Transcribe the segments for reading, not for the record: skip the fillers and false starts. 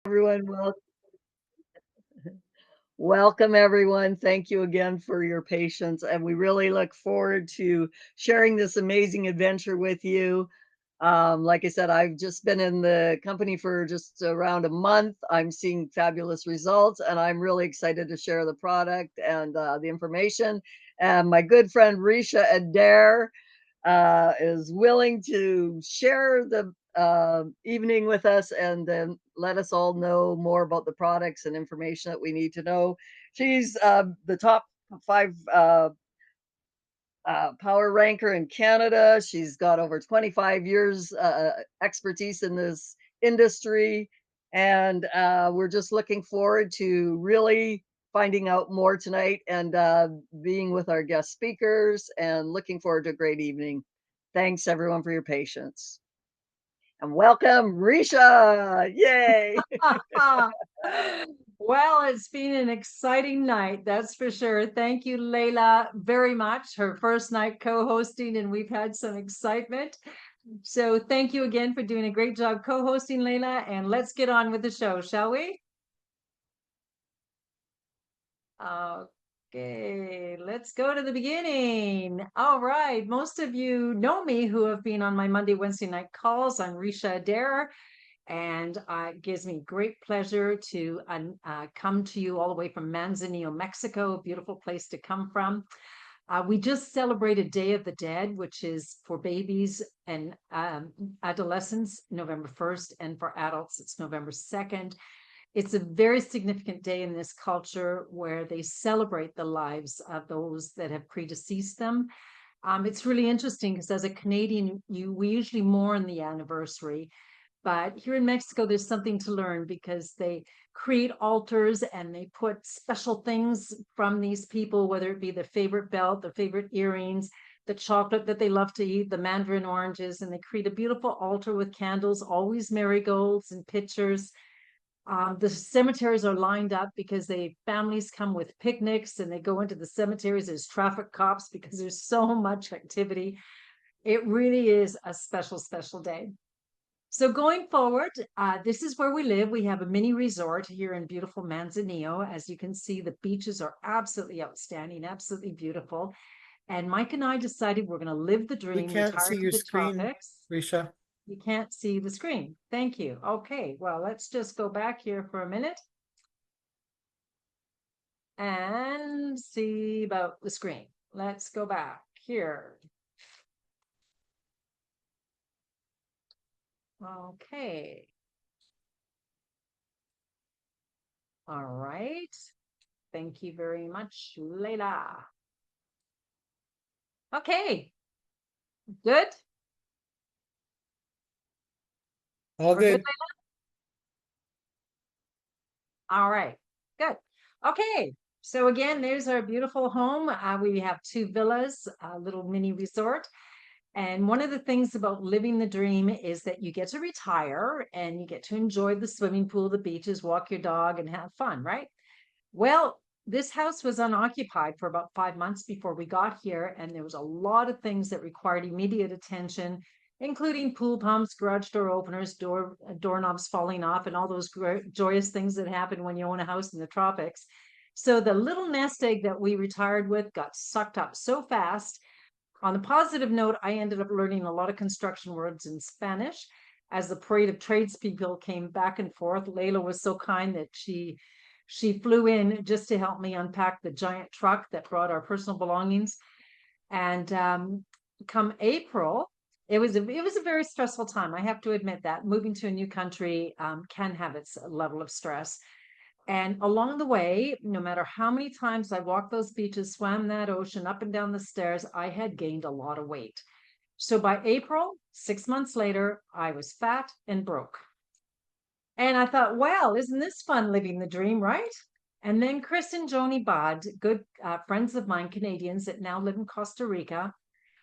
Everyone, welcome everyone. Thank you again for your patience, and we really look forward to sharing this amazing adventure with you. Like I said, I've just been in the company for just around a month. I'm seeing fabulous results, and I'm really excited to share the product and the information. And my good friend Ricia Adair is willing to share the evening with us and then let us all know more about the products and information that we need to know. She's the top five power ranker in Canada. She's got over 25 years expertise in this industry. And we're just looking forward to really finding out more tonight and being with our guest speakers and looking forward to a great evening. Thanks everyone for your patience. And welcome, Risha. Yay. Well, it's been an exciting night, that's for sure. Thank you, Layla, very much. Her first night co-hosting, and we've had some excitement. So thank you again for doing a great job co-hosting, Layla, and let's get on with the show, shall we? Okay, let's go to the beginning. All right, most of you know me who have been on my Monday, Wednesday night calls. I'm Ricia Adair, and it gives me great pleasure to come to you all the way from Manzanillo, Mexico, a beautiful place to come from. We just celebrated Day of the Dead, which is for babies and adolescents, November 1st, and for adults, it's November 2nd. It's a very significant day in this culture where they celebrate the lives of those that have predeceased them. It's really interesting because as a Canadian, we usually mourn the anniversary, but here in Mexico, there's something to learn because they create altars and they put special things from these people, whether it be their favorite belt, their favorite earrings, the chocolate that they love to eat, the mandarin oranges, and they create a beautiful altar with candles, always marigolds and pictures. The cemeteries are lined up because families come with picnics and they go into the cemeteries. There's traffic cops because there's so much activity. It really is a special, special day. So going forward, this is where we live. We have a mini resort here in beautiful Manzanillo. As you can see, the beaches are absolutely outstanding, absolutely beautiful. And Mike and I decided we're going to live the We dream, can't retire see to your the screen, tropics. Risha. You can't see the screen. Thank you. Okay, well, let's just go back here for a minute and see about the screen. Let's go back here. Okay. All right. Thank you very much, Layla. Okay. Good. All We're good, good. Layla? All right. Good. Okay. So again, there's our beautiful home. We have two villas, a little mini resort. And one of the things about living the dream is that you get to retire and you get to enjoy the swimming pool, the beaches, walk your dog, and have fun, right? Well, this house was unoccupied for about 5 months before we got here, and there was a lot of things that required immediate attention, including pool pumps, garage door openers, doorknobs falling off, and all those joyous things that happen when you own a house in the tropics. So the little nest egg that we retired with got sucked up so fast. On a positive note, I ended up learning a lot of construction words in Spanish as the parade of tradespeople came back and forth. Layla was so kind that she flew in just to help me unpack the giant truck that brought our personal belongings. And come April, it was a very stressful time. I have to admit that moving to a new country can have its level of stress. And along the way, no matter how many times I walked those beaches, swam that ocean up and down the stairs, I had gained a lot of weight. So by April, 6 months later, I was fat and broke. And I thought, well, isn't this fun living the dream, right? And then Chris and Joni Bod, good friends of mine, Canadians that now live in Costa Rica,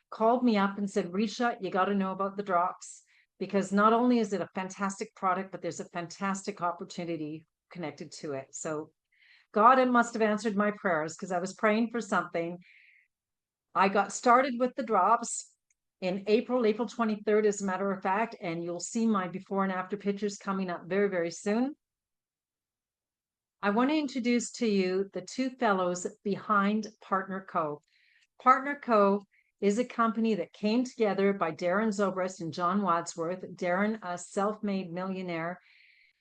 called me up and said, Risha, you got to know about the drops because not only is it a fantastic product, but there's a fantastic opportunity connected to it. So God, it must have answered my prayers because I was praying for something. I got started with the drops in April 23rd, as a matter of fact, and you'll see my before and after pictures coming up very, very soon. I want to introduce to you the two fellows behind Partner Co. Partner Co. is a company that came together by Darren Zobrist and John Wadsworth. Darren, a self-made millionaire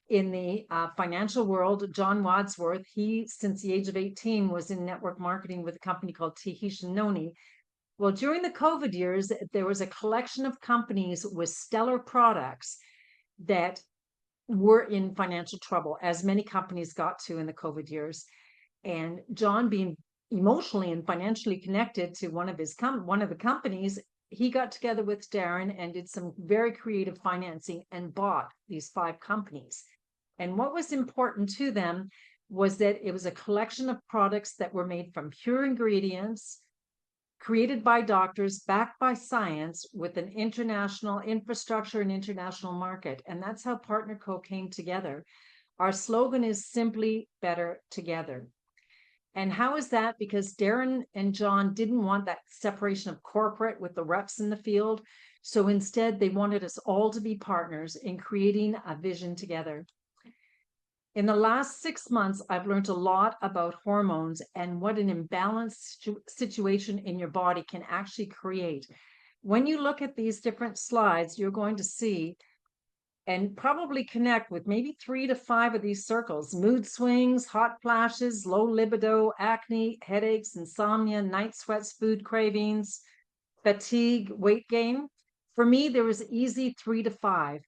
in the financial world. John Wadsworth, he, since the age of 18, was in network marketing with a company called Tahitian Noni. Well, during the COVID years, there was a collection of companies with stellar products that were in financial trouble, as many companies got to in the COVID years. And John, being emotionally and financially connected to one of the companies, he got together with Darren and did some very creative financing and bought these 5 companies. And what was important to them was that it was a collection of products that were made from pure ingredients, created by doctors, backed by science, with an international infrastructure and international market. And that's how Partner Co came together. Our slogan is simply better together. And how is that? Because Darren and John didn't want that separation of corporate with the reps in the field. So instead, they wanted us all to be partners in creating a vision together. In the last 6 months, I've learned a lot about hormones and what an imbalanced situation in your body can actually create. When you look at these different slides, you're going to see and probably connect with maybe 3 to 5 of these circles: mood swings, hot flashes, low libido, acne, headaches, insomnia, night sweats, food cravings, fatigue, weight gain. For me, there was easy 3 to 5.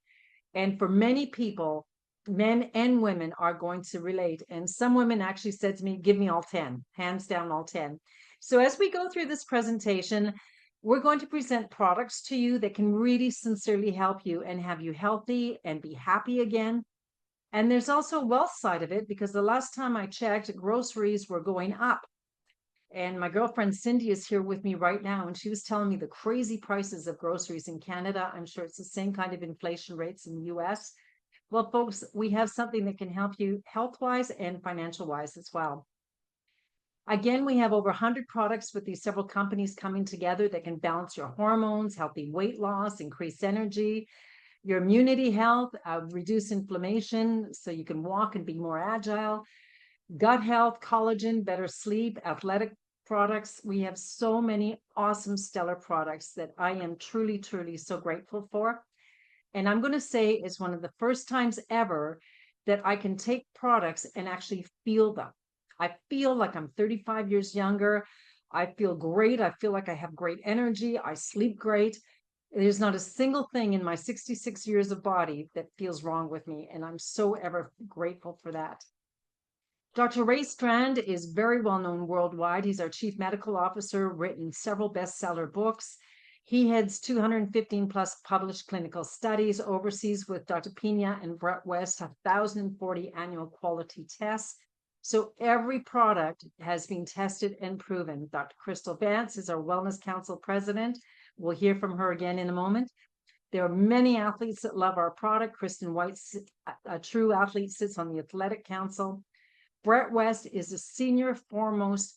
And for many people, men and women are going to relate. And some women actually said to me, give me all 10, hands down, all 10. So as we go through this presentation, we're going to present products to you that can really sincerely help you and have you healthy and be happy again. And there's also a wealth side of it, because the last time I checked, groceries were going up. And my girlfriend Cindy is here with me right now, and she was telling me the crazy prices of groceries in Canada. I'm sure it's the same kind of inflation rates in the US. Well, folks, we have something that can help you health-wise and financial-wise as well. Again, we have over 100 products with these several companies coming together that can balance your hormones, healthy weight loss, increase energy, your immunity health, reduce inflammation so you can walk and be more agile, gut health, collagen, better sleep, athletic products. We have so many awesome, stellar products that I am truly, truly so grateful for. And I'm going to say it's one of the first times ever that I can take products and actually feel them. I feel like I'm 35 years younger. I feel great. I feel like I have great energy. I sleep great. There's not a single thing in my 66 years of body that feels wrong with me. And I'm so ever grateful for that. Dr. Ray Strand is very well known worldwide. He's our chief medical officer, written several bestseller books. He heads 215 plus published clinical studies, oversees with Dr. Pina and Brett West 1,040 annual quality tests. So every product has been tested and proven. Dr. Crystal Vance is our Wellness Council president. We'll hear from her again in a moment. There are many athletes that love our product. Kristen White, a true athlete, sits on the Athletic Council. Brett West is a senior foremost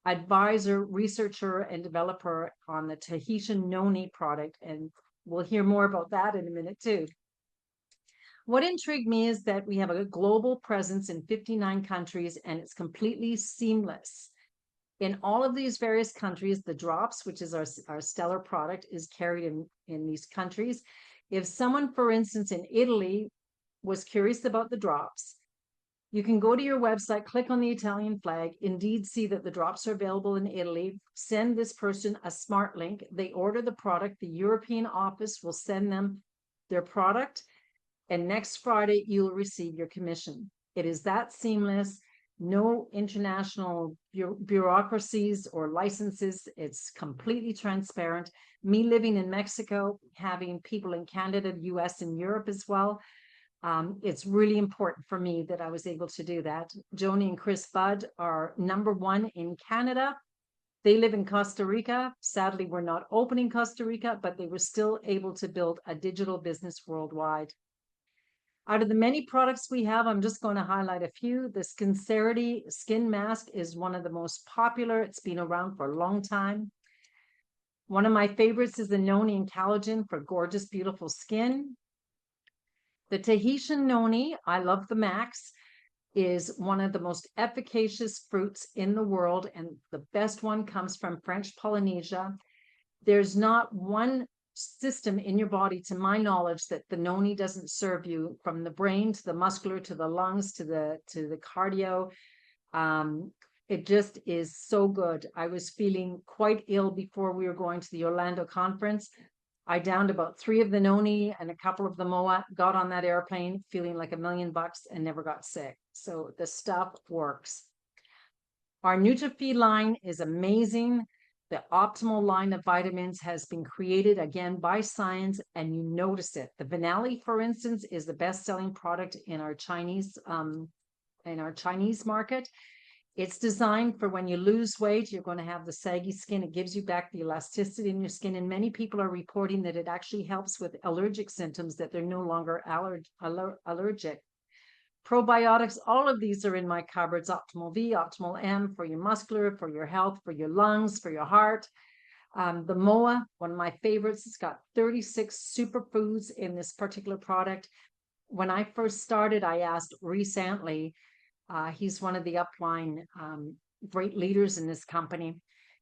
advisor, researcher, and developer on the Tahitian Noni product. And we'll hear more about that in a minute too. What intrigued me is that we have a global presence in 59 countries, and it's completely seamless. In all of these various countries, the drops, which is our stellar product, is carried in these countries. If someone, for instance, in Italy was curious about the drops, you can go to your website, click on the Italian flag, indeed see that the drops are available in Italy, send this person a smart link, they order the product, the European office will send them their product, and next Friday you will receive your commission. It is that seamless, no international bureaucracies or licenses. It's completely transparent. Me living in Mexico, having people in Canada, US, and Europe as well, it's really important for me that I was able to do that. Joni and Chris Budd are #1 in Canada. They live in Costa Rica. Sadly, we're not open in Costa Rica, but they were still able to build a digital business worldwide. Out of the many products we have, I'm just going to highlight a few. The Sincerity Skin Mask is one of the most popular. It's been around for a long time. One of my favorites is the Noni and Collagen for gorgeous, beautiful skin. The Tahitian Noni, I love the Max. is one of the most efficacious fruits in the world, and the best one comes from French Polynesia. There's not one system in your body, to my knowledge, that the noni doesn't serve you, from the brain to the muscular to the lungs to the cardio. It just is so good. I was feeling quite ill before we were going to the Orlando conference. I downed about 3 of the noni and a couple of the moa, got on that airplane feeling like $1 million and never got sick. So the stuff works. Our NutriFeed line is amazing. The optimal line of vitamins has been created again by science, and you notice it. The Vinali, for instance, is the best-selling product in our Chinese market. It's designed for when you lose weight, you're going to have the saggy skin. It gives you back the elasticity in your skin. And many people are reporting that it actually helps with allergic symptoms, that they're no longer allergic. Probiotics, all of these are in my cupboards. Optimal V, Optimal M for your muscular, for your health, for your lungs, for your heart. The MOA, one of my favorites, it's got 36 superfoods in this particular product. When I first started, I asked recently, he's one of the upline great leaders in this company.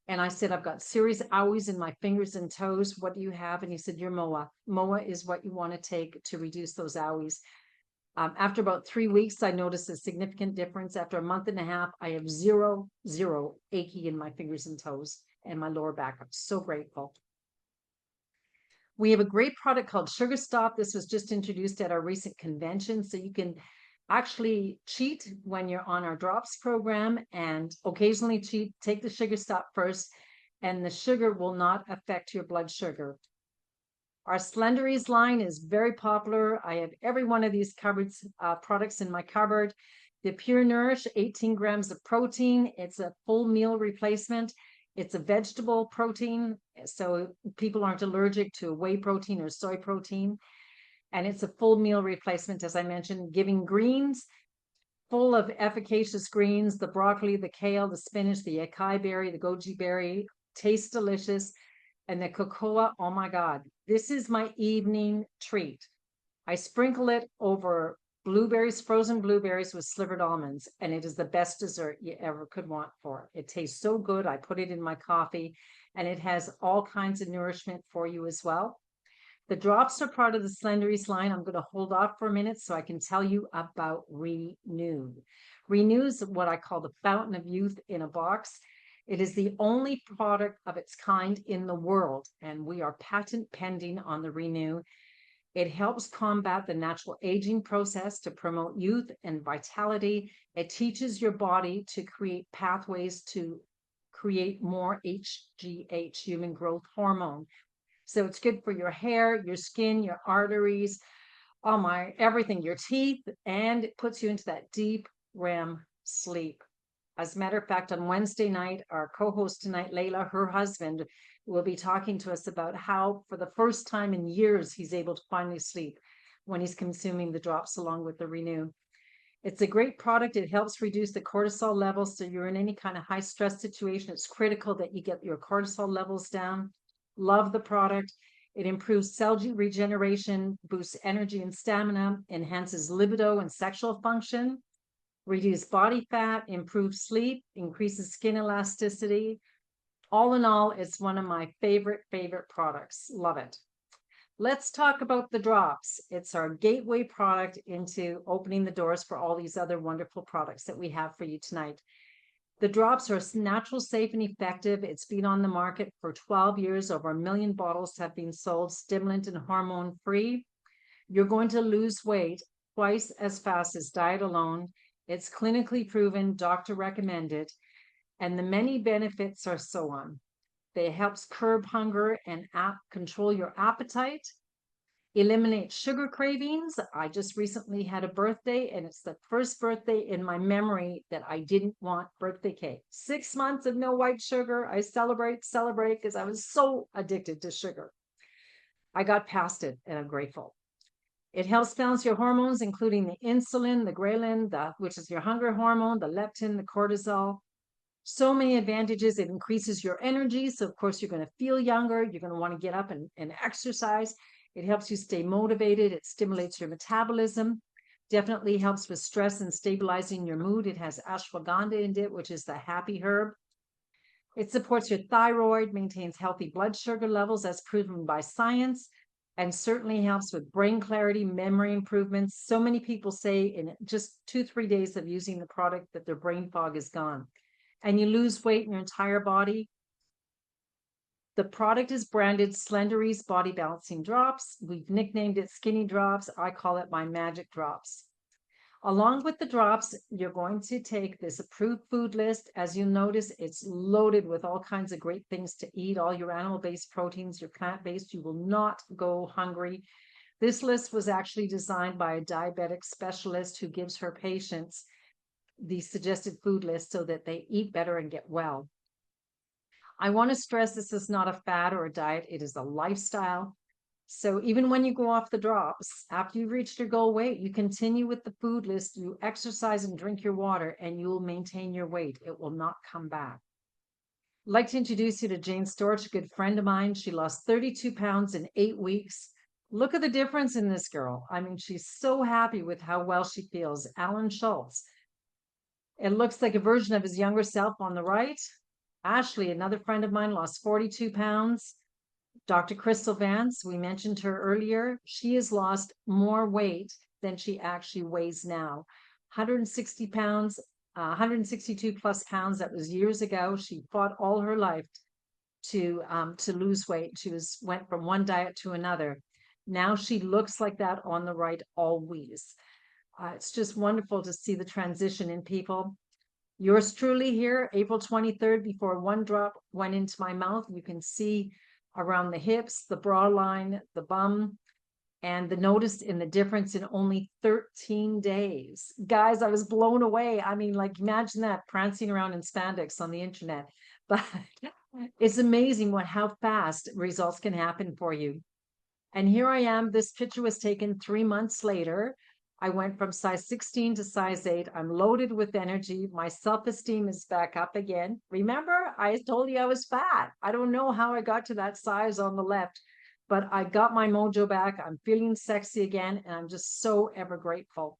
And I said, I've got serious owies in my fingers and toes. What do you have? And he said, your MOA. MOA is what you want to take to reduce those owies. After about 3 weeks, I noticed a significant difference. After a month and a half, I have zero achy in my fingers and toes and my lower back. I'm so grateful. We have a great product called Sugar Stop. This was just introduced at our recent convention. So you can actually cheat when you're on our drops program, and occasionally cheat. Take the Sugar Stop first, and the sugar will not affect your blood sugar. Our Slenderies line is very popular. I have every one of these cupboards products in my cupboard. The Pure Nourish, 18 grams of protein. It's a full meal replacement. It's a vegetable protein, so people aren't allergic to whey protein or soy protein. And it's a full meal replacement, as I mentioned. Giving greens, full of efficacious greens, the broccoli, the kale, the spinach, the acai berry, the goji berry, tastes delicious. And the cocoa, oh my God, this is my evening treat. I sprinkle it over blueberries, frozen blueberries with slivered almonds, and it is the best dessert you ever could want for it. It tastes so good. I put it in my coffee, and it has all kinds of nourishment for you as well. The drops are part of the Slenderies line. I'm going to hold off for a minute so I can tell you about Renew. Renew is what I call the fountain of youth in a box. It is the only product of its kind in the world, and we are patent pending on the Renew. It helps combat the natural aging process to promote youth and vitality. It teaches your body to create pathways to create more HGH, human growth hormone. So it's good for your hair, your skin, your arteries, everything, your teeth, and it puts you into that deep REM sleep. As a matter of fact, on Wednesday night, our co-host tonight, Layla, her husband, will be talking to us about how, for the first time in years, he's able to finally sleep when he's consuming the drops along with the Renew. It's a great product. It helps reduce the cortisol levels. So you're in any kind of high stress situation, it's critical that you get your cortisol levels down. Love the product. It improves cell regeneration, boosts energy and stamina, enhances libido and sexual function, reduce body fat, improves sleep, increases skin elasticity. All in all, it's one of my favorite products. Love it. Let's talk about the drops. It's our gateway product into opening the doors for all these other wonderful products that we have for you tonight. The drops are natural, safe, and effective. It's been on the market for 12 years. Over 1 million bottles have been sold, stimulant and hormone free. You're going to lose weight twice as fast as diet alone. It's clinically proven, doctor recommended, and the many benefits are so on. They helps curb hunger and control your appetite, eliminate sugar cravings. I just recently had a birthday, and it's the first birthday in my memory that I didn't want birthday cake. 6 months of no white sugar. I celebrate because I was so addicted to sugar. I got past it, and I'm grateful. It helps balance your hormones, including the insulin, the ghrelin, which is your hunger hormone, the leptin, the cortisol. So many advantages. It increases your energy. So, of course, you're going to feel younger. You're going to want to get up and exercise. It helps you stay motivated. It stimulates your metabolism. Definitely helps with stress and stabilizing your mood. It has ashwagandha in it, which is the happy herb. It supports your thyroid, maintains healthy blood sugar levels as proven by science, and certainly helps with brain clarity, memory improvements. So many people say in just 2-3 days of using the product that their brain fog is gone. And you lose weight in your entire body. The product is branded Slenderies Body Balancing Drops. We've nicknamed it Skinny Drops. I call it my magic drops. Along with the drops, you're going to take this approved food list. As you notice, it's loaded with all kinds of great things to eat, all your animal-based proteins, your plant-based. You will not go hungry. This list was actually designed by a diabetic specialist who gives her patients the suggested food list so that they eat better and get well. I want to stress this is not a fad or a diet. It is a lifestyle. So even when you go off the drops, after you've reached your goal weight, you continue with the food list, you exercise and drink your water, and you will maintain your weight. It will not come back. I'd like to introduce you to Jane Storch, a good friend of mine. She lost 32 pounds in 8 weeks. Look at the difference in this girl. I mean, she's so happy with how well she feels. Alan Schultz. It looks like a version of his younger self on the right. Ashley, another friend of mine, lost 42 pounds. Dr. Crystal Vance, we mentioned her earlier. She has lost more weight than she actually weighs now. 160 pounds, 162 plus pounds. That was years ago. She fought all her life to lose weight. She went from one diet to another. Now she looks like that on the right always. It's just wonderful to see the transition in people. Yours truly here, April 23rd, before one drop went into my mouth. You can see around the hips, the bra line, the bum, and the notice in the difference in only 13 days. Guys, I was blown away. I mean, like, imagine that, prancing around in spandex on the internet. But it's amazing how fast results can happen for you. And here I am. This picture was taken 3 months later. I went from size 16 to size 8. I'm loaded with energy. My self-esteem is back up again. Remember, I told you I was fat. I don't know how I got to that size on the left, but I got my mojo back. I'm feeling sexy again, and I'm just so ever grateful.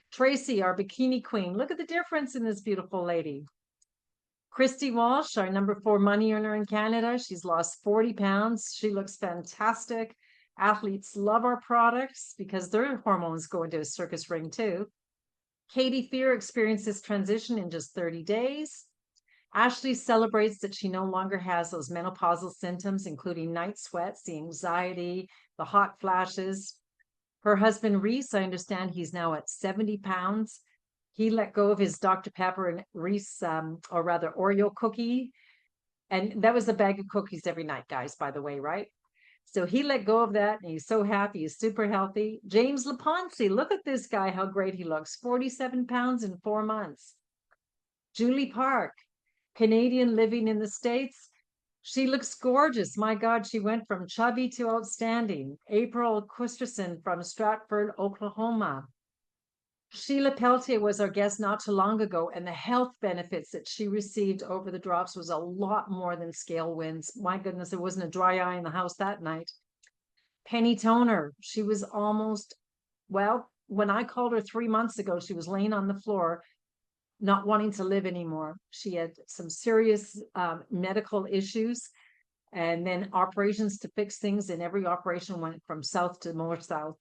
Tracy, our bikini queen. Look at the difference in this beautiful lady. Christy Walsh, our number 4 money earner in Canada. She's lost 40 pounds. She looks fantastic. Athletes love our products because their hormones go into a circus ring too. Katie Fear experienced this transition in just 30 days. Ashley celebrates that she no longer has those menopausal symptoms, including night sweats, the anxiety, the hot flashes. Her husband, Reese, I understand he's now at 70 pounds. He let go of his Dr. Pepper and Reese, or rather Oreo cookie. And that was a bag of cookies every night, guys, by the way, right? So he let go of that, and he's so happy. He's super healthy. James Laponce, look at this guy, how great he looks. 47 pounds in 4 months. Julie Park, Canadian living in the States. She looks gorgeous. My God, she went from chubby to outstanding. April Christensen from Stratford, Oklahoma. Sheila Peltier was our guest not too long ago, and the health benefits that she received over the drops was a lot more than scale wins. My goodness, there wasn't a dry eye in the house that night. Penny Toner, she was almost, well, when I called her 3 months ago, she was laying on the floor, not wanting to live anymore. She had some serious medical issues, and then operations to fix things, and every operation went from south to more south.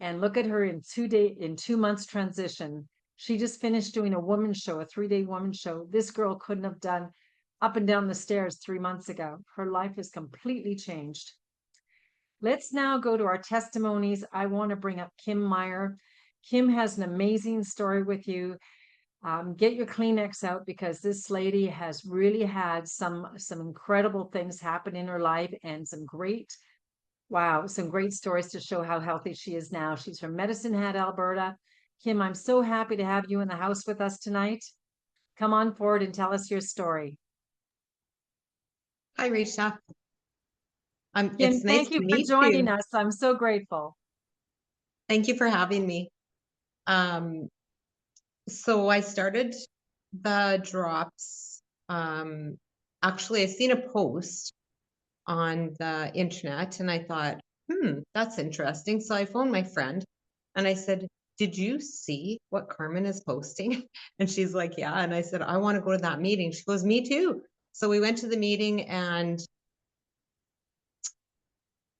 And look at her in 2 months transition. She just finished doing a woman's show, a 3-day woman's show. This girl couldn't have done up and down the stairs 3 months ago. Her life has completely changed. Let's now go to our testimonies. I want to bring up Kim Meir. Kim has an amazing story with you. Get your Kleenex out, because this lady has really had some incredible things happen in her life, and some great stories to show how healthy she is now. She's from Medicine Hat, Alberta. Kim, I'm so happy to have you in the house with us tonight. Come on forward and tell us your story. Hi, Ricia. Kim, It's nice thank you to for meet joining you. us. I'm so grateful. Thank you for having me. So I started the drops. Actually, I seen a post on the internet, and I thought, that's interesting. So I phoned my friend and I said, did you see what Carmen is posting? And she's like, yeah. And I said, I want to go to that meeting. She goes, me too. So we went to the meeting, and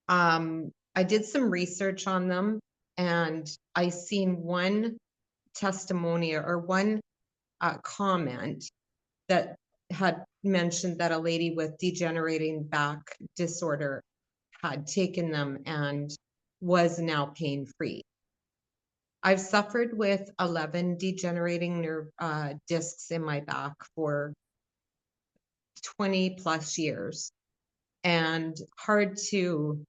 I did some research on them, and I seen one testimony or one comment that had mentioned that a lady with degenerating back disorder had taken them and was now pain-free. I've suffered with 11 degenerating nerve discs in my back for 20 plus years, and hard to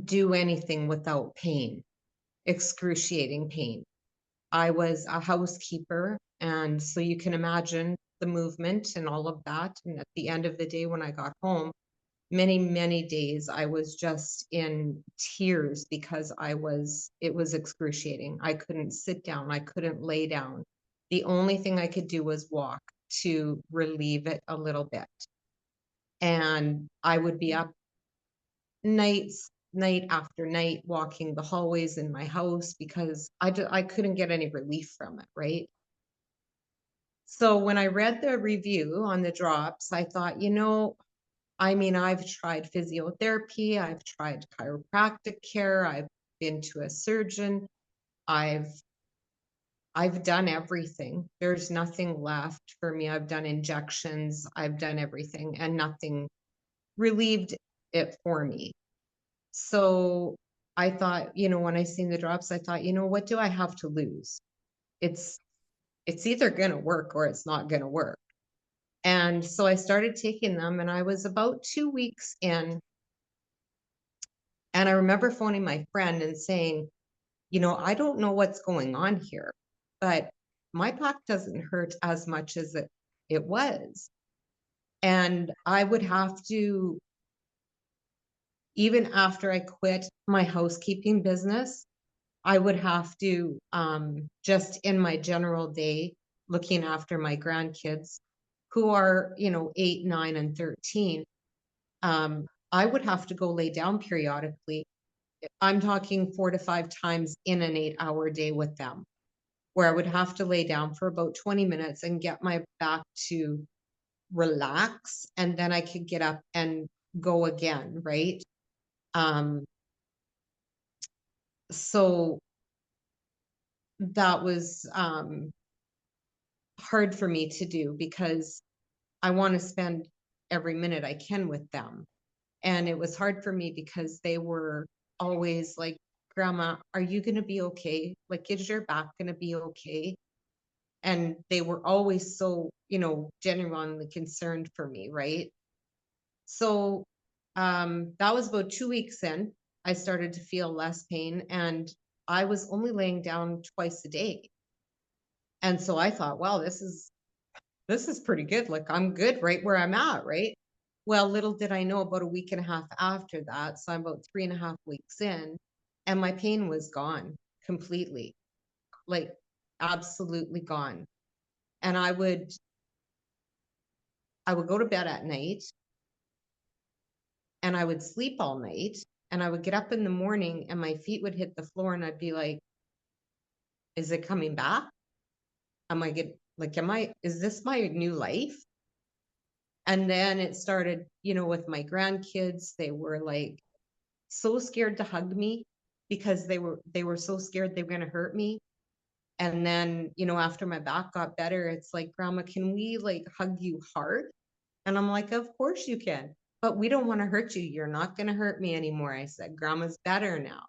do anything without pain, excruciating pain. I was a housekeeper, and so you can imagine the movement and all of that. And at the end of the day, when I got home, many days I was just in tears because it was excruciating. I couldn't sit down, I couldn't lay down. The only thing I could do was walk to relieve it a little bit. And I would be up night after night walking the hallways in my house because I couldn't get any relief from it, right? So when I read the review on the drops, I thought, I mean, I've tried physiotherapy, I've tried chiropractic care, I've been to a surgeon, I've done everything. There's nothing left for me. I've done injections, I've done everything, and nothing relieved it for me. So I thought, when I seen the drops, I thought, what do I have to lose? It's either gonna work or it's not gonna work. And so I started taking them, and I was about 2 weeks in. And I remember phoning my friend and saying, I don't know what's going on here, but my back doesn't hurt as much as it was. And I would have to, even after I quit my housekeeping business, I would have to, just in my general day, looking after my grandkids who are, 8, 9, and 13, I would have to go lay down periodically. I'm talking 4 to 5 times in an 8-hour day with them, where I would have to lay down for about 20 minutes and get my back to relax, and then I could get up and go again, right? So that was hard for me to do because I want to spend every minute I can with them. And it was hard for me because they were always like, Grandma, are you going to be okay? Like, is your back going to be okay? And they were always so, genuinely concerned for me, right? So that was about 2 weeks in. I started to feel less pain, and I was only laying down twice a day. And so I thought, wow, this is pretty good. Like, I'm good right where I'm at, right? Well, little did I know, about a week and a half after that, so I'm about 3.5 weeks in, and my pain was gone completely, like absolutely gone. And I would go to bed at night, and I would sleep all night, and I would get up in the morning and my feet would hit the floor, and I'd be like, is it coming back? Is this my new life? And then it started, with my grandkids. They were like so scared to hug me because they were so scared they were going to hurt me. And then, after my back got better, it's like, Grandma, can we like hug you hard? And I'm like, of course you can, but we don't want to hurt you. You're not going to hurt me anymore. I said, Grandma's better now.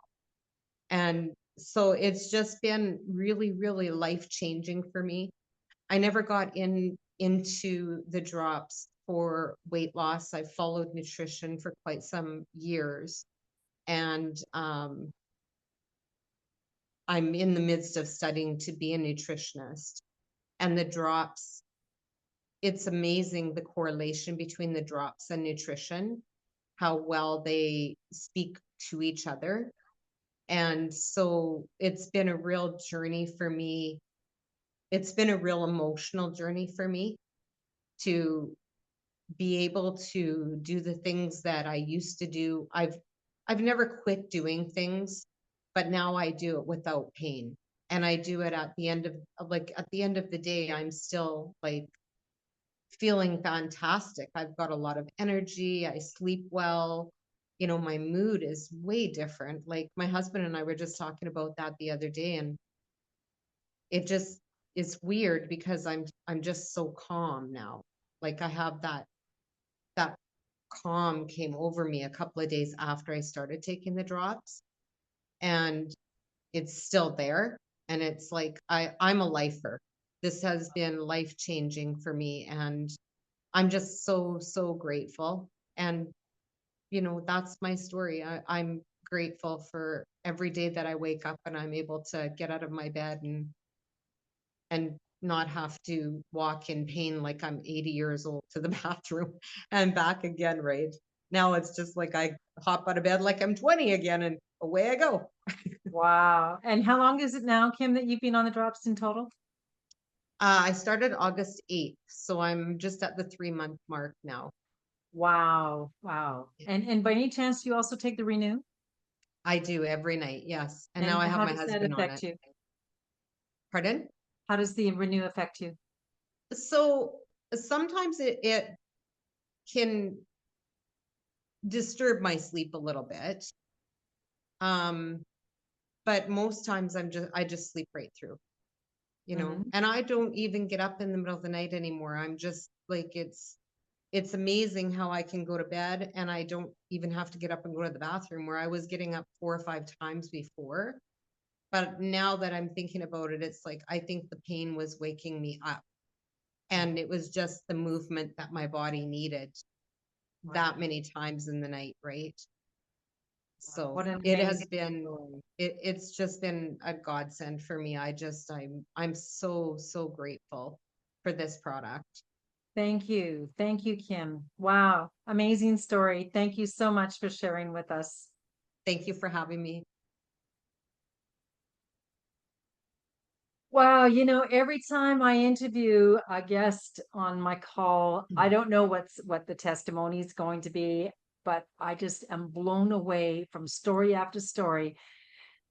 And so it's just been really life-changing for me. I never got into the drops for weight loss. I followed nutrition for quite some years, and I'm in the midst of studying to be a nutritionist. And the drops, it's amazing the correlation between the drops and nutrition, how well they speak to each other. And so it's been a real journey for me. It's been a real emotional journey for me to be able to do the things that I used to do. I've never quit doing things. but now I do it without pain. And I do it at the end of the day, I'm still like feeling fantastic. I've got a lot of energy. I sleep well. You know, my mood is way different. Like my husband and I were just talking about that the other day, and it just is weird because I'm just so calm now. Like I have that calm came over me a couple of days after I started taking the drops, and it's still there. And it's like I'm a lifer. This has been life changing for me, and I'm just so grateful. And you know, that's my story. I'm grateful for every day that I wake up and I'm able to get out of my bed and not have to walk in pain like I'm 80 years old to the bathroom and back again, right? Now it's just like I hop out of bed like I'm 20 again and away I go. Wow. And how long is it now, Kim, that you've been on the drops in total? I started August 8th, so I'm just at the 3-month mark now. Wow. Wow. And by any chance, do you also take the Renew? I do every night, yes. And now I have how my does that husband on affect it. you? Pardon? How does the Renew affect you? So sometimes it can disturb my sleep a little bit. But most times I just sleep right through, you know, Mhm. and I don't even get up in the middle of the night anymore. I'm just like, it's amazing how I can go to bed and I don't even have to get up and go to the bathroom, where I was getting up 4 or 5 times before. But now that I'm thinking about it, it's like, I think the pain was waking me up, and it was just the movement that my body needed that many times in the night, right? So What an it has amazing been, story. it's just been a godsend for me. I'm so grateful for this product. Thank you. Thank you, Kim. Wow. Amazing story. Thank you so much for sharing with us. Thank you for having me. Wow, you know, every time I interview a guest on my call, I don't know what the testimony is going to be, but I just am blown away from story after story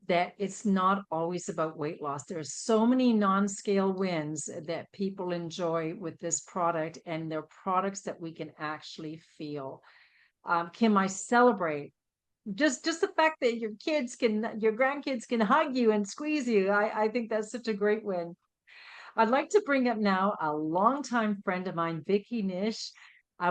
that it's not always about weight loss. There's so many non-scale wins that people enjoy with this product, and they're products that we can actually feel. Kim, I celebrate just the fact that your grandkids can hug you and squeeze you. I think that's such a great win. I'd like to bring up now a longtime friend of mine, Vicky Nish.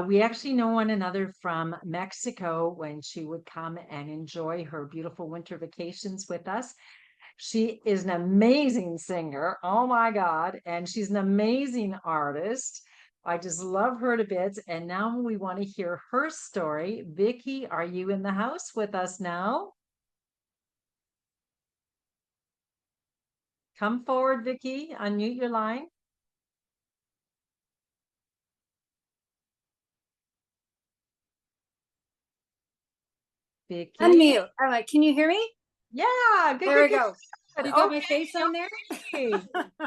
We actually know one another from Mexico when she would come and enjoy her beautiful winter vacations with us. She is an amazing singer. Oh my God. And she's an amazing artist. I just love her to bits. And now we want to hear her story. Vicky, are you in the house with us now? Come forward, Vicky. Unmute your line. Vicky. Unmute. All right, can you hear me? Yeah, good. There we good, go. good. You got my Okay, face on there? okay. There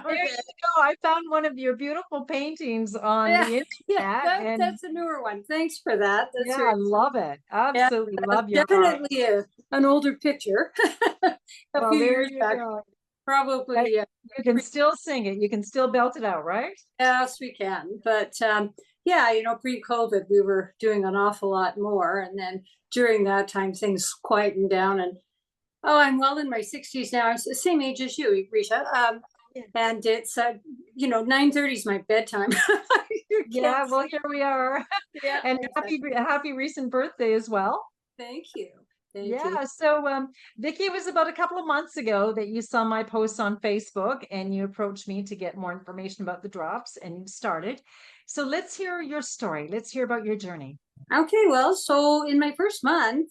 Okay. you go. I found one of your beautiful paintings on Yeah, the yeah, internet, and that's a newer one. Thanks for that. That's yeah, very, I love it. yeah, Absolutely love your art. definitely an older picture. A Well, few there years you back, go. probably. You can still sing it. You can still belt it out, right? Yes, we can. But yeah, you know, pre-COVID, we were doing an awful lot more, and then during that time, things quietened down. And oh, I'm well in my 60s now. I'm the same age as you, Risha. And it's you know, 9:30 is my bedtime. You Yeah, can't well, sleep. here we are. Yeah, And exactly. happy recent birthday as well. Thank you. Thank you. Yeah, so Vicky, it was about a couple of months ago that you saw my post on Facebook and you approached me to get more information about the drops, and you started. So let's hear your story. Let's hear about your journey. Okay, well, so in my first month,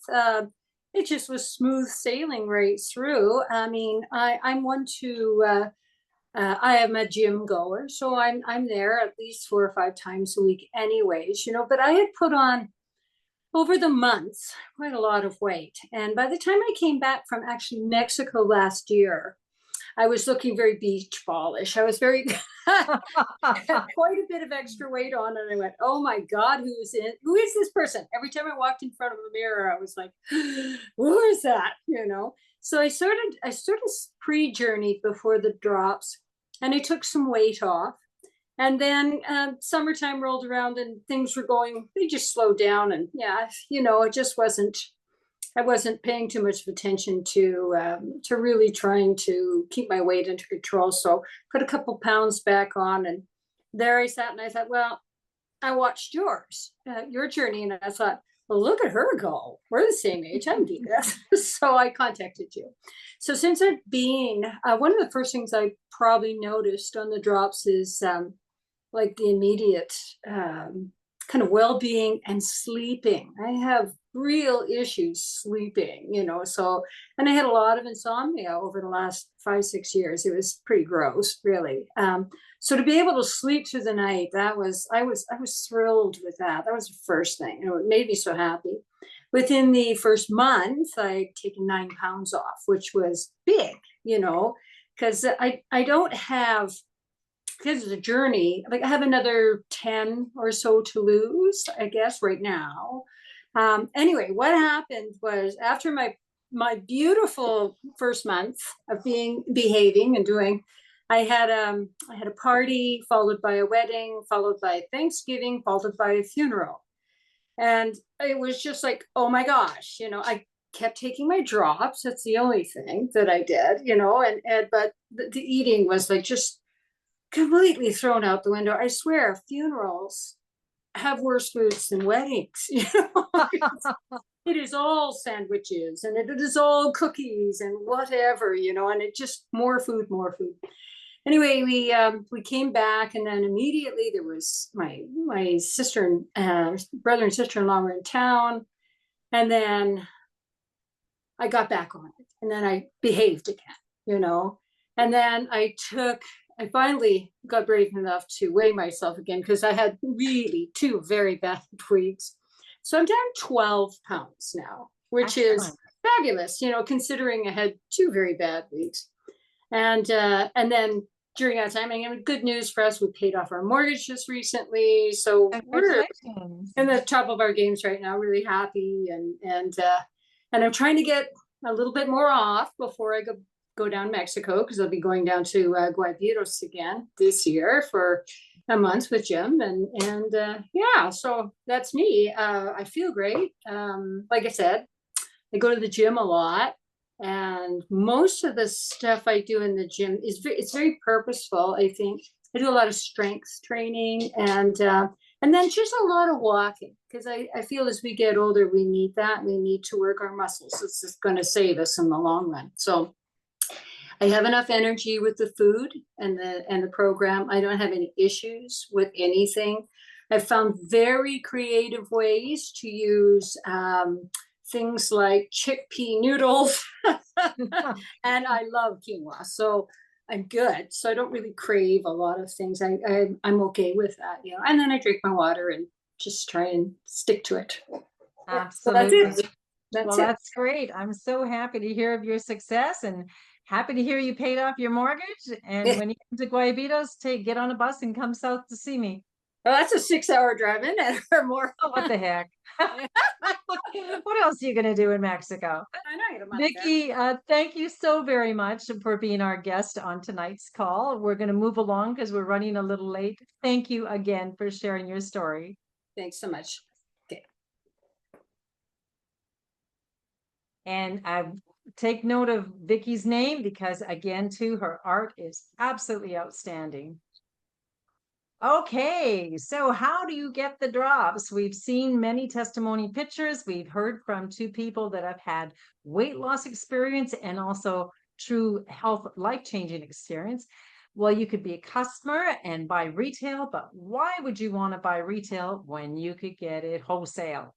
it just was smooth sailing right through. I mean, I'm one to I am a gym goer, so I'm there at least 4 or 5 times a week, anyways. You know, but I had put on over the months quite a lot of weight, and by the time I came back from actually Mexico last year, I was looking very beach ballish. I was very had quite a bit of extra weight on, and I went, "Oh my God, who is this person?" Every time I walked in front of a mirror, I was like, "Who is that?" You know. So I sort of pre-journeyed before the drops, and I took some weight off. And then summertime rolled around and things were going, they just slowed down. And yeah, it just wasn't, I wasn't paying too much attention to really trying to keep my weight under control. So put a couple pounds back on, and there I sat and I thought, well, I watched your journey, and I thought, well, look at her go. We're the same age. I'm doing that. So I contacted you. So since I've been, one of the first things I probably noticed on the drops is like the immediate kind of well-being and sleeping. I have real issues sleeping, so, and I had a lot of insomnia over the last 5-6 years. It was pretty gross, really. So to be able to sleep through the night, I was thrilled with that. That was the first thing. It made me so happy. Within the first month, I'd taken 9 pounds off, which was big, because I don't have, because of the journey, like I have another 10 or so to lose, I guess, right now. Anyway, what happened was after my beautiful first month of behaving and doing, I had a party followed by a wedding, followed by Thanksgiving, followed by a funeral. And it was just like, oh my gosh, I kept taking my drops. That's the only thing that I did, but the eating was like just completely thrown out the window. I swear, funerals have worse foods than weddings. It is all sandwiches and it is all cookies and whatever, and it just more food. Anyway, we came back, and then immediately there was my sister and brother and sister-in-law were in town, and then I got back on it, and then I behaved again, and then I finally got brave enough to weigh myself again, because I had really 2 very bad weeks. So I'm down 12 pounds now, which is fabulous, considering I had 2 very bad weeks. And then during that time, good news for us, we paid off our mortgage just recently. So we're in the top of our games right now, really happy. And I'm trying to get a little bit more off before I go down Mexico, because I'll be going down to Guaybitos again this year for a month with Jim, and yeah, so that's me. I feel great. Like I said, I go to the gym a lot, and most of the stuff I do in the gym it's very purposeful. I think I do a lot of strength training, and then just a lot of walking, because I feel as we get older, we need that. We need to work our muscles. It's just going to save us in the long run. So I have enough energy with the food and the program. I don't have any issues with anything. I've found very creative ways to use things like chickpea noodles, and I love quinoa. So I'm good. So I don't really crave a lot of things. I'm okay with that, And then I drink my water and just try and stick to it. Absolutely. So that's it. That's great. I'm so happy to hear of your success, and happy to hear you paid off your mortgage. And when you come to Guayabitos, get on a bus and come south to see me. Well, that's a 6-hour drive in or more. Oh, what the heck? What else are you going to do in Mexico? I know. Vicky, thank you so very much for being our guest on tonight's call. We're going to move along because we're running a little late. Thank you again for sharing your story. Thanks so much. Okay. And I take note of Vicky's name, because again, too, her art is absolutely outstanding. Okay, so how do you get the drops? We've seen many testimony pictures. We've heard from 2 people that have had weight loss experience and also true health, life-changing experience. Well, you could be a customer and buy retail, but why would you want to buy retail when you could get it wholesale?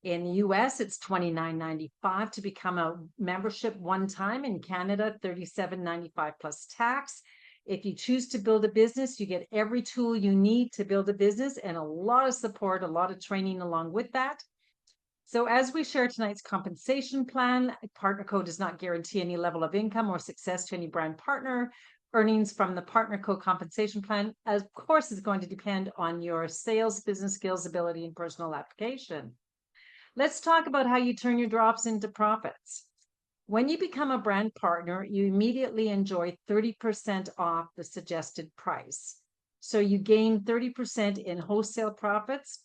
In the US, it's $29.95 to become a membership one time. In Canada, $37.95 plus tax. If you choose to build a business, you get every tool you need to build a business and a lot of support, a lot of training along with that. So as we share tonight's compensation plan, Partner Co does not guarantee any level of income or success to any brand partner. Earnings from the Partner Co compensation plan, of course, is going to depend on your sales, business skills, ability, and personal application. Let's talk about how you turn your drops into profits. When you become a brand partner, you immediately enjoy 30% off the suggested price. So you gain 30% in wholesale profits.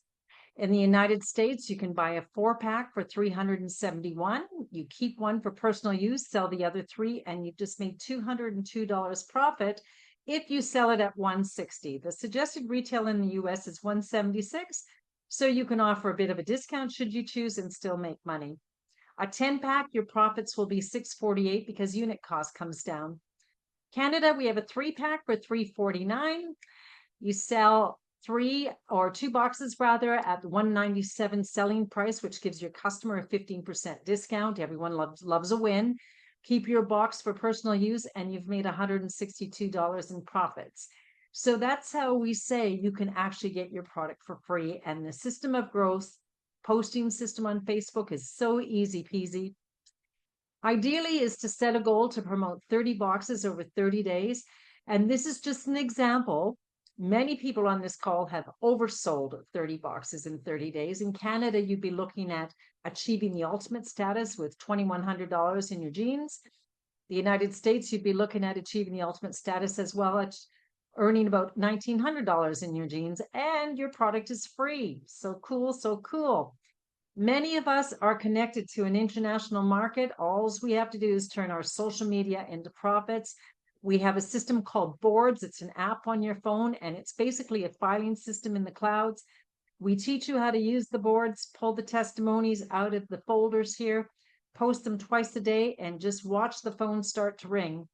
In the United States, you can buy a 4-pack for $371. You keep one for personal use, sell the other 3, and you've just made $202 profit if you sell it at $160. The suggested retail in the US is $176, so you can offer a bit of a discount should you choose and still make money. A 10-pack, your profits will be $648 because unit cost comes down. Canada, we have a 3-pack for $349. You sell 2 boxes rather at the $197 selling price, which gives your customer a 15% discount. Everyone loves a win. Keep your box for personal use and you've made $162 in profits. So that's how we say you can actually get your product for free. And the system of growth posting system on Facebook is so easy peasy. Ideally is to set a goal to promote 30 boxes over 30 days. And this is just an example. Many people on this call have oversold 30 boxes in 30 days. In Canada, you'd be looking at achieving the ultimate status with $2,100 in your jeans. The United States, you'd be looking at achieving the ultimate status as well as earning about $1,900 in your jeans, and your product is free. So cool, so cool. Many of us are connected to an international market. All we have to do is turn our social media into profits. We have a system called Boards. It's an app on your phone, and it's basically a filing system in the clouds. We teach you how to use the boards, pull the testimonies out of the folders here, post them twice a day, and just watch the phone start to ring.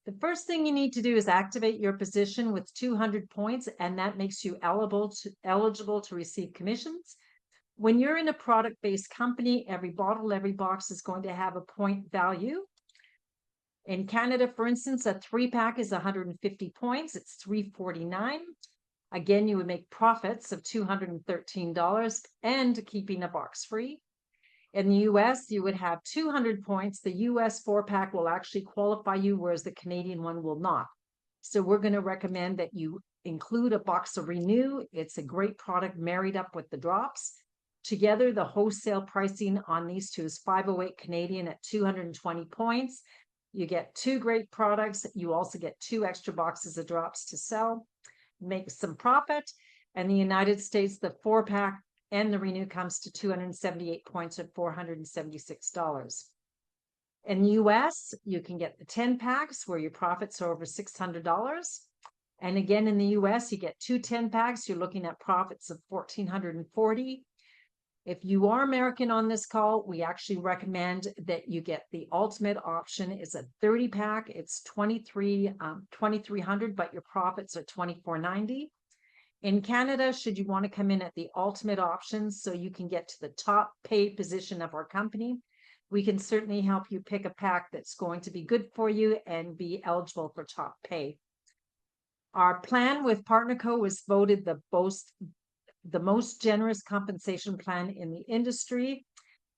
The first thing you need to do is activate your position with 200 points, and that makes you eligible to receive commissions. When you're in a product-based company, every bottle, every box is going to have a point value. In Canada, for instance, a 3-pack is 150 points. It's $349. Again, you would make profits of $213 and keeping a box free. In the US, you would have 200 points. The US 4-pack will actually qualify you, whereas the Canadian one will not. So we're going to recommend that you include a box of Renew. It's a great product married up with the drops. Together, the wholesale pricing on these two is $508 Canadian at 220 points. You get 2 great products. You also get 2 extra boxes of drops to sell, make some profit. And the United States, the 4-pack and the Renew comes to 278 points at $476. In the US, you can get the 10 packs where your profits are over $600. And again, in the US, you get 2 10 packs. You're looking at profits of $1,440. If you are American on this call, we actually recommend that you get the ultimate option. It's a 30-pack. It's $2,300, but your profits are $2,490. In Canada, should you want to come in at the ultimate option so you can get to the top pay position of our company, we can certainly help you pick a pack that's going to be good for you and be eligible for top pay. Our plan with PartnerCo was voted the most generous compensation plan in the industry.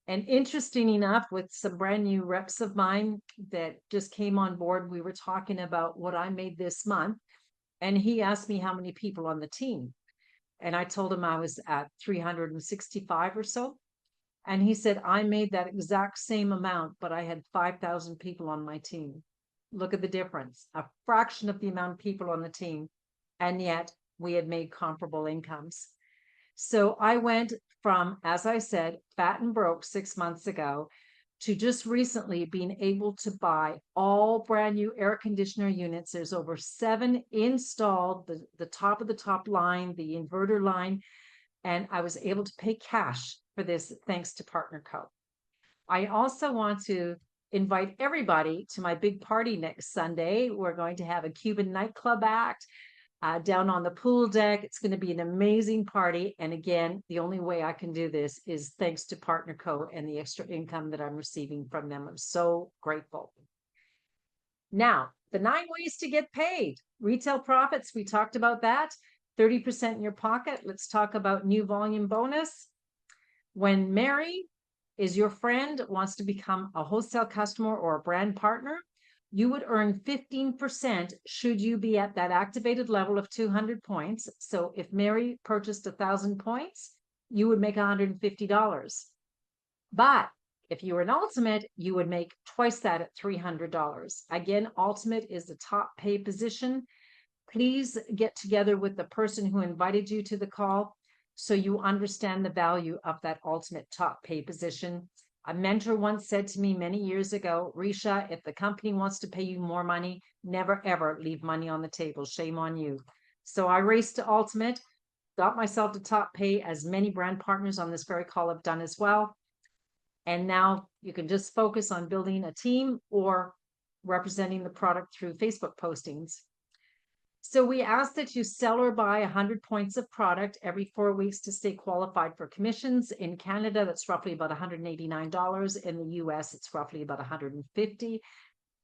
And interesting enough, with some brand new reps of mine that just came on board, we were talking about what I made this month. And he asked me how many people on the team. And I told him I was at 365 or so. And he said, I made that exact same amount, but I had 5,000 people on my team. Look at the difference, a fraction of the amount of people on the team. And yet we had made comparable incomes. So I went from, as I said, fat and broke 6 months ago to just recently being able to buy all brand new air conditioner units. There's over 7 installed, the top of the top line, the inverter line, and I was able to pay cash for this thanks to PartnerCo. I also want to invite everybody to my big party next Sunday. We're going to have a Cuban nightclub act down on the pool deck. It's going to be an amazing party. And again, the only way I can do this is thanks to PartnerCo and the extra income that I'm receiving from them. I'm so grateful. Now, the 9 ways to get paid. Retail profits, we talked about that. 30% in your pocket. Let's talk about new volume bonus. When Mary is your friend, wants to become a wholesale customer or a brand partner, you would earn 15% should you be at that activated level of 200 points. So if Mary purchased 1,000 points, you would make $150. But If you were an ultimate, you would make twice that at $300. Again, ultimate is the top pay position. Please get together with the person who invited you to the call so you understand the value of that ultimate top pay position. A mentor once said to me many years ago, Ricia, if the company wants to pay you more money, never ever leave money on the table. Shame on you. So I raced to ultimate, got myself to top pay, as many brand partners on this very call have done as well. And now you can just focus on building a team or representing the product through Facebook postings. So we ask that you sell or buy 100 points of product every 4 weeks to stay qualified for commissions. In Canada, that's roughly about $189. In the US, it's roughly about $150.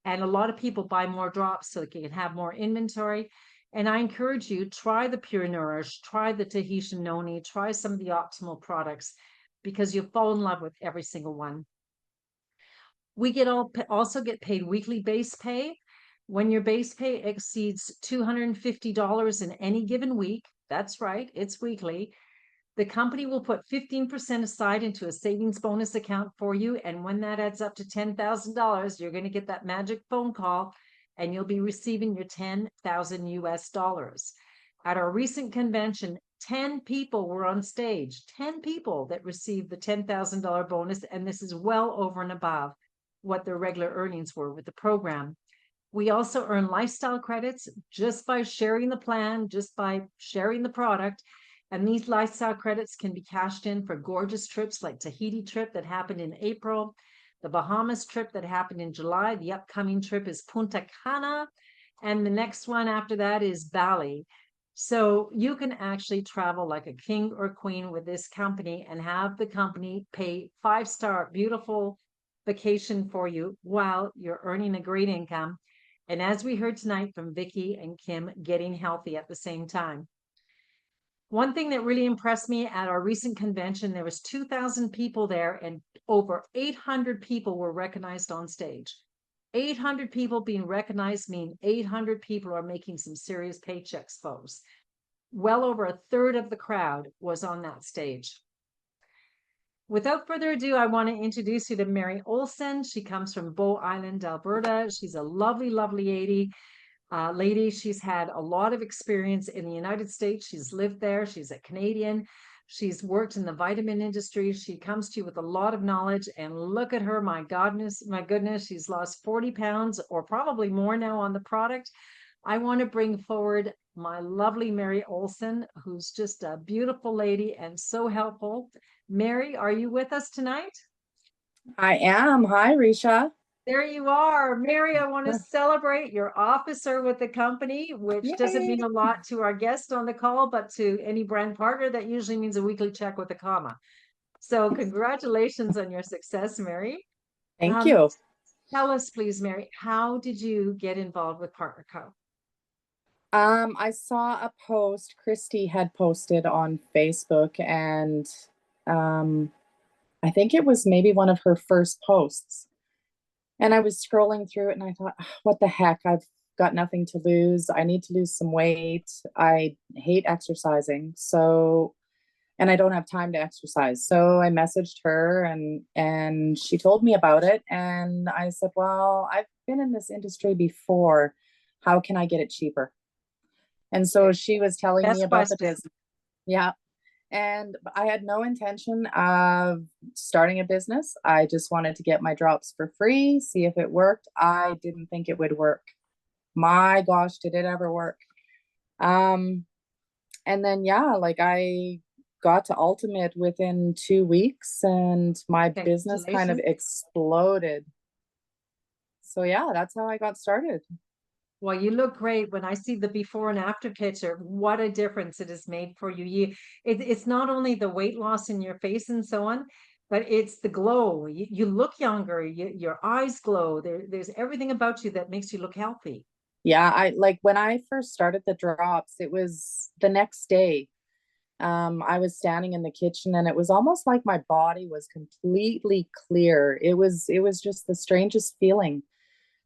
And a lot of people buy more drops so they can have more inventory. And I encourage you, try the Pure Nourish, try the Tahitian Noni, try some of the optimal products, because you'll fall in love with every single one. We also get paid weekly base pay. When your base pay exceeds $250 in any given week, that's right, it's weekly, the company will put 15% aside into a savings bonus account for you. And when that adds up to $10,000, you're going to get that magic phone call and you'll be receiving your 10,000 US dollars. At our recent convention, 10 people were on stage, 10 people that received the $10,000 bonus. And this is well over and above what their regular earnings were with the program. We also earn lifestyle credits just by sharing the plan, just by sharing the product. And these lifestyle credits can be cashed in for gorgeous trips like Tahiti trip that happened in April, the Bahamas trip that happened in July. The upcoming trip is Punta Cana, and the next one after that is Bali. So you can actually travel like a king or queen with this company and have the company pay 5-star beautiful vacation for you while you're earning a great income. And as we heard tonight from Vicky and Kim, getting healthy at the same time. One thing that really impressed me at our recent convention, there was 2,000 people there and over 800 people were recognized on stage. 800 people being recognized mean 800 people are making some serious paychecks, folks. Well over a third of the crowd was on that stage. Without further ado, I want to introduce you to Mary Olsen. She comes from Bow Island, Alberta. She's a lovely, lovely lady. She's had a lot of experience in the United States. She's lived there. She's a Canadian. She's worked in the vitamin industry. She comes to you with a lot of knowledge. And look at her, my goodness, she's lost 40 pounds or probably more now on the product. I want to bring forward my lovely Mary Olsen, who's just a beautiful lady and so helpful. Mary, are you with us tonight? I am. Hi, Ricia. There you are. Mary, I want to celebrate your officer with the company, which doesn't mean a lot to our guest on the call, but to any brand partner, that usually means a weekly check with a comma. So congratulations on your success, Mary. Thank you. Tell us, please, Mary, how did you get involved with Partner Co? I saw a post Christy had posted on Facebook, and I think it was maybe one of her first posts. And I was scrolling through it and I thought, what the heck? I've got nothing to lose. I need to lose some weight. I hate exercising. And I don't have time to exercise. So I messaged her and she told me about it. And I said, well, I've been in this industry before. How can I get it cheaper? And so she was telling me about the business. Yeah. And I had no intention of starting a business. I just wanted to get my drops for free, see if it worked. I didn't think it would work. My gosh, did it ever work? And then, like I got to Ultimate within 2 weeks and my business kind of exploded. So yeah, that's how I got started. Well, you look great. When I see the before and after picture, what a difference it has made for you. It's not only the weight loss in your face and so on, but it's the glow. You look younger, your eyes glow. There's everything about you that makes you look healthy. Yeah, I like when I first started the drops, it was the next day. I was standing in the kitchen and it was almost like my body was completely clear. It was just the strangest feeling.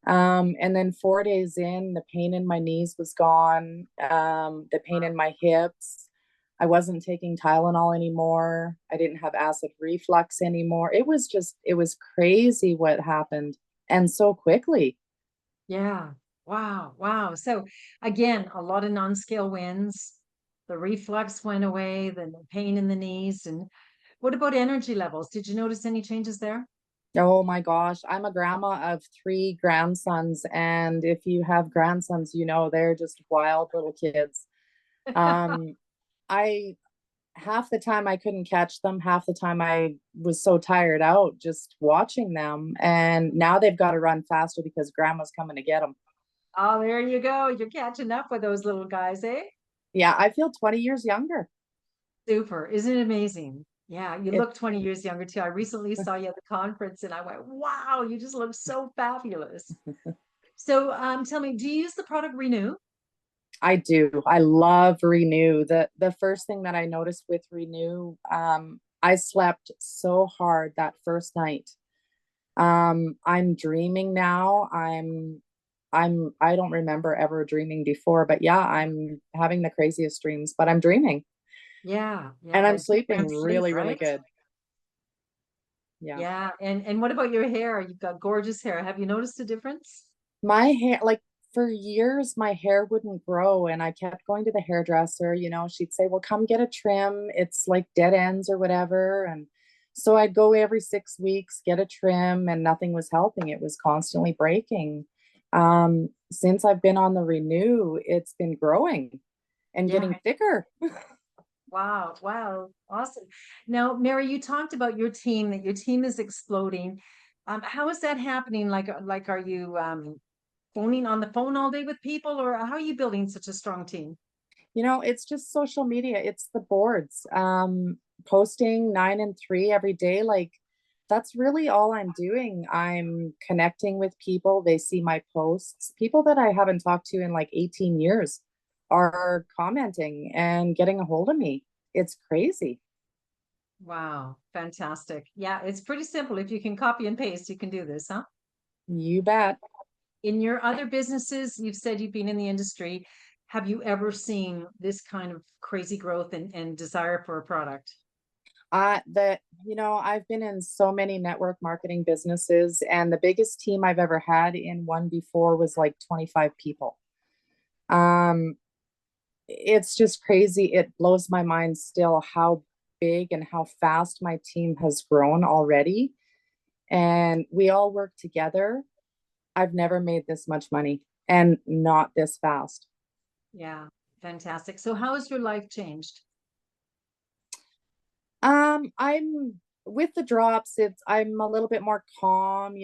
And then 4 days in, the pain in my knees was gone. The pain in my hips. I wasn't taking Tylenol anymore. I didn't have acid reflux anymore. It was crazy what happened, and so quickly. Yeah. Wow. Wow. So again, a lot of non-scale wins. The reflux went away, the pain in the knees. And what about energy levels? Did you notice any changes there? Oh my gosh, I'm a grandma of 3 grandsons, and if you have grandsons, you know they're just wild little kids. Um, I half the time I couldn't catch them, half the time I was so tired out just watching them, and now they've got to run faster because grandma's coming to get them. Oh, there you go. You're catching up with those little guys, eh? Yeah, I feel 20 years younger. Super. Isn't it amazing? Yeah, you It, look 20 years younger too. I recently saw you at the conference and I went, wow, you just look so fabulous. So tell me, do you use the product Renew? I do. I love Renew. The first thing that I noticed with Renew, I slept so hard that first night. I'm dreaming now. I don't remember ever dreaming before, but yeah, I'm having the craziest dreams, but I'm dreaming Yeah, yeah, and I'm that deep sleeping REM sleep, really, really right? good. Yeah. Yeah, and what about your hair? You've got gorgeous hair. Have you noticed a difference? My hair, like for years, my hair wouldn't grow, and I kept going to the hairdresser. She'd say, "Well, come get a trim. It's like dead ends or whatever." And so I'd go every 6 weeks, get a trim, and nothing was helping. It was constantly breaking. Since I've been on the Renew, it's been growing and Yeah. getting thicker. Wow, wow, awesome. Now, Mary, you talked about your team, that your team is exploding. How is that happening? Like, are you phoning on the phone all day with people, or how are you building such a strong team? It's just social media. It's the boards. Posting 9 and 3 every day. Like that's really all I'm doing. I'm connecting with people. They see my posts. People that I haven't talked to in like 18 years are commenting and getting a hold of me. It's crazy. Wow, fantastic. Yeah, it's pretty simple. If you can copy and paste, you can do this, huh? You bet. In your other businesses, you've said you've been in the industry. Have you ever seen this kind of crazy growth and desire for a product? I've been in so many network marketing businesses, and the biggest team I've ever had in one before was like 25 people. Um, it's just crazy. It blows my mind still how big and how fast my team has grown already. And we all work together. I've never made this much money and not this fast. Yeah, fantastic. So how has your life changed? I'm with the drops, I'm a little bit more calm,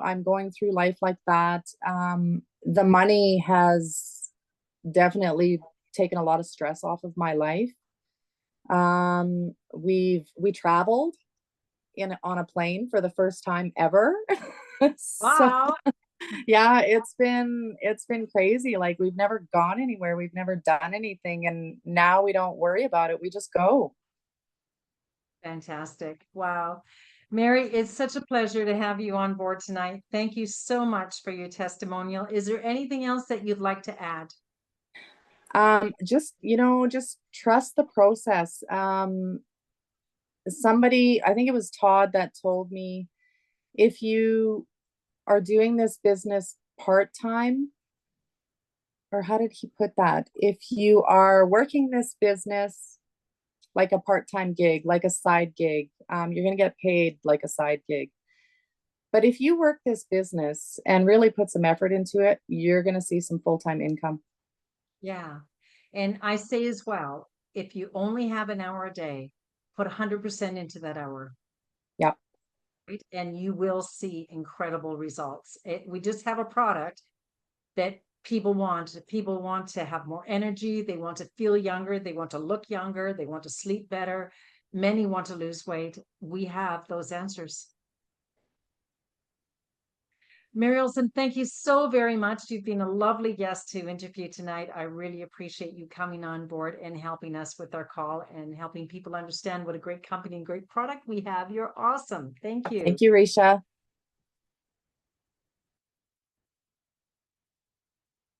I'm going through life like that. The money has definitely taken a lot of stress off of my life. We traveled on a plane for the first time ever. So Wow, yeah, it's been crazy. Like we've never gone anywhere, we've never done anything, and now we don't worry about it. We just go. fantastic. Wow. Mary, it's such a pleasure to have you on board tonight. Thank you so much for your testimonial. Is there anything else that you'd like to add? Just trust the process. Somebody, I think it was Todd, that told me, if you are doing this business part-time, or how did he put that? If you are working this business like a part-time gig, like a side gig, you're going to get paid like a side gig. But if you work this business and really put some effort into it, you're going to see some full-time income. Yeah. And I say as well, if you only have an hour a day, put 100% into that hour, Yeah. right? And you will see incredible results. We just have a product that people want. People want to have more energy. They want to feel younger. They want to look younger. They want to sleep better. Many want to lose weight. We have those answers. Mary Olsen, thank you so very much. You've been a lovely guest to interview tonight. I really appreciate you coming on board and helping us with our call and helping people understand what a great company and great product we have. You're awesome. Thank you. Thank you, Ricia.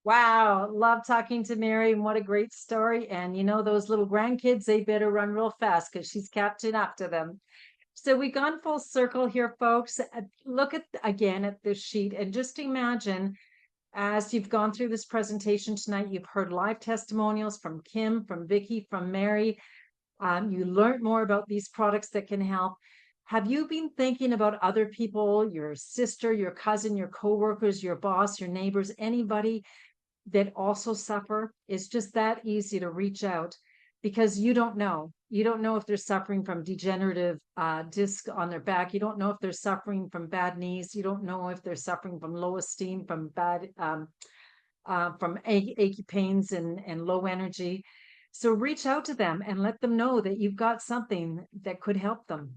Wow, love talking to Mary, and what a great story. And you know, those little grandkids, they better run real fast because she's catching up to them. So we've gone full circle here, folks. Look at again at this sheet and just imagine as you've gone through this presentation tonight, you've heard live testimonials from Kim, from Vicky, from Mary. You learned more about these products that can help. Have you been thinking about other people, your sister, your cousin, your coworkers, your boss, your neighbors, anybody that also suffer? It's just that easy to reach out because you don't know. You don't know if they're suffering from degenerative disc on their back. You don't know if they're suffering from bad knees. You don't know if they're suffering from low esteem, from bad, from achy pains and low energy. So reach out to them and let them know that you've got something that could help them.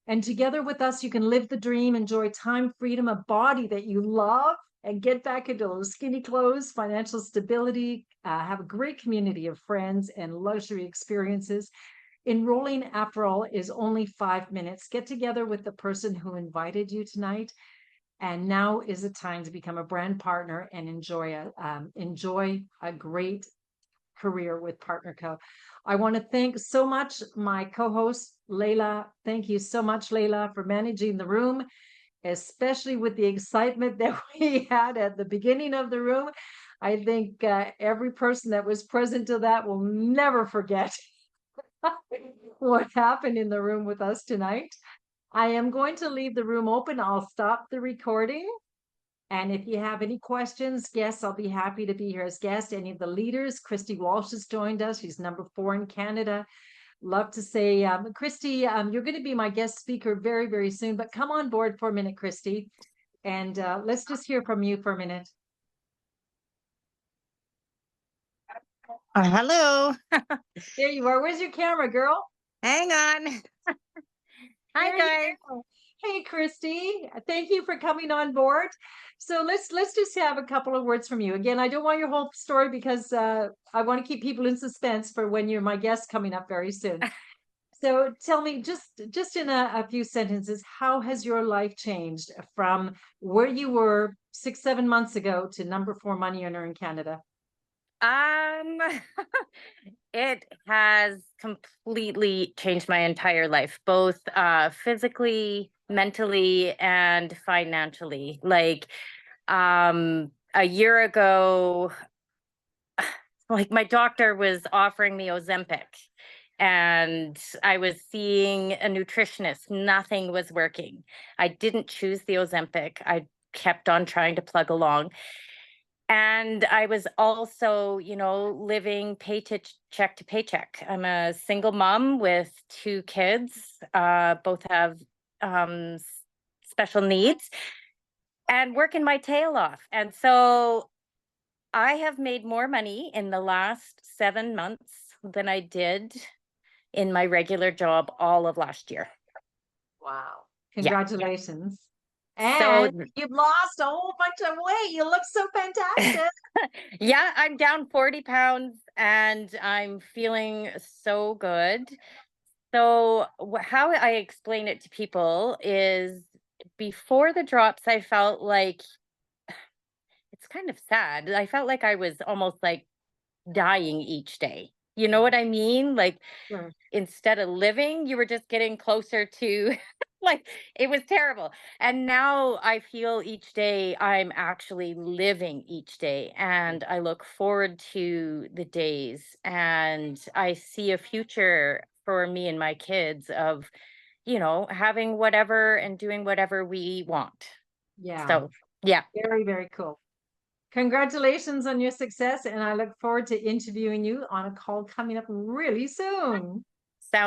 And together with us, you can live the dream, enjoy time, freedom, a body that you love, and get back into those skinny clothes, financial stability, have a great community of friends and luxury experiences. Enrolling, after all, is only 5 minutes. Get together with the person who invited you tonight. And now is the time to become a brand partner and enjoy a great career with PartnerCo. I want to thank so much my co-host, Layla. Thank you so much, Layla, for managing the room, especially with the excitement that we had at the beginning of the room. I think every person that was present to that will never forget what happened in the room with us tonight. I am going to leave the room open. I'll stop the recording. And if you have any questions, guests, I'll be happy to be here as guest. Any of the leaders, Christy Walsh has joined us. She's number 4 in Canada. Love to say, Christy, you're going to be my guest speaker very, very soon, but come on board for a minute, Christy. And let's just hear from you for a minute. Hello. There you are. Where's your camera, girl? Hang on. Hi, There you guys. go. Hey, Christy, thank you for coming on board. So let's just have a couple of words from you. Again, I don't want your whole story because I want to keep people in suspense for when you're my guest coming up very soon. So tell me, just in a few sentences, how has your life changed from where you were 6-7 months ago to number 4 money earner in Canada? It has completely changed my entire life, both physically, mentally, and financially. Like a year ago, like my doctor was offering me Ozempic and I was seeing a nutritionist. Nothing was working. I didn't choose the Ozempic. I kept on trying to plug along. And I was also, living paycheck to paycheck. I'm a single mom with 2 kids. Both have special needs and working my tail off. And so I have made more money in the last 7 months than I did in my regular job all of last year. Wow. Yeah. Congratulations. So And you've lost a whole bunch of weight. You look so fantastic. yeah, I'm down 40 pounds and I'm feeling so good. So how I explain it to people is before the drops, I felt like it's kind of sad. I felt like I was almost like dying each day. You know what I mean? Like Sure. instead of living, you were just getting closer to like it was terrible. And now I feel each day I'm actually living each day and I look forward to the days and I see a future for me and my kids of, having whatever and doing whatever we want. Yeah. So, yeah. Very, very cool. Congratulations on your success. And I look forward to interviewing you on a call coming up really soon.